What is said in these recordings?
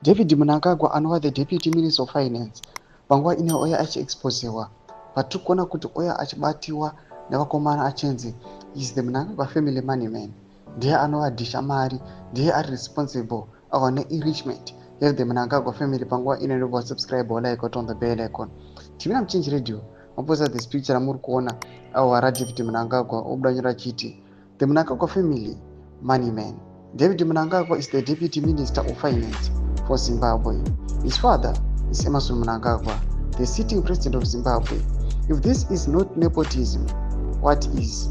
David Mnangagwa anova the Deputy Minister of Finance panguva ine oya achiexposewa patiri kuona kuti oya achibatiwa nevakomana achinzi is the Mnangagwa family money man, ndiye anovadhisha mari, ndiye ari responsible our enrichment of the Mnangagwa family panguva ine ndobva subscribe or like on the bell icon. Timina Mchinji Radio maposa this picture amuri kuona awa David Mnangagwa obuda nyora chiti the Mnangagwa family money man. David Mnangagwa is the Deputy Minister of Finance for Zimbabwe. His father is Emmerson Mnangagwa, the sitting president of Zimbabwe. If this is not nepotism, what is?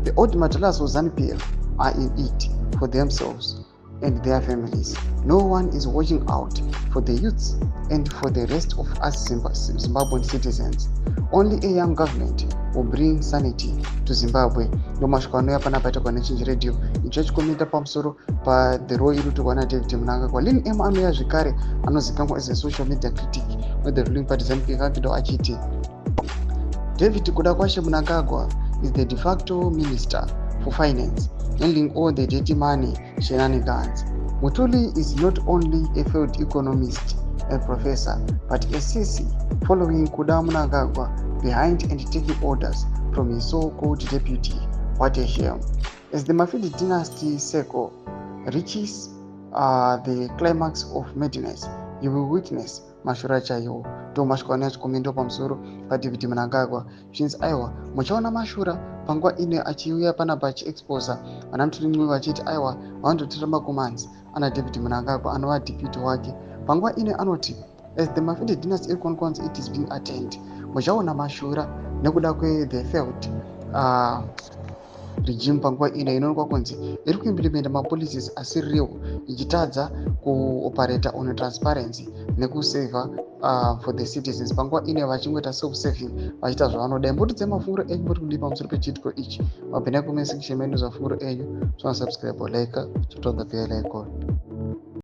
The old Matalas of ZANU-PF are in it for themselves and their families. No one is watching out for the youths and for the rest of us Zimbabwean citizens. Only a young government will bring sanity to Zimbabwe. Ndomashwa anoya panapa kwa Mchinji Radio. Ichochi komita pamusoro pa the role iri kuwana David Mnangagwa. Lin M anoya zvekare anozikamwa as a social media critic with the ruling party ZANU-PF akapindo achiti David kuda kwashe Mnangagwa is the de facto minister for finance, handling all the dirty money shenanigans. Mutuli is not only a failed economist and professor, but a CC following Kuda Mnangagwa behind and taking orders from his so-called deputy. What a shame. As the Mafidi dynasty circle reaches the climax of madness, you will witness mashura chaiwo. Ndomashwa komendo pamusoro pa David Mnangagwa zvinzi aiwa muchaona mashura panguva ine achiuya panapa achiexposa ana Mutuli vachiti aiwa vandotora makomanzi ana David Mnangagwa anova deputy wake panguva ine anoti as the Mafidi dynasty conference it is being attained. Muchaona mashura nekuda kwe the failed regime panguva ine inoonekwa kunzi iri kuimplementa mapolicies asiriwo ichitadza kuoperata on transparency nekuseva for the citizens panguva ine vachingoita self-saving vachiita zvavanoda. Mbotidze mafunguro enyu muri kundii pamusoro pechitiko ichi mabhena comment section menu zvafunguro enyu. Subscribe, like, chitondha bell icon.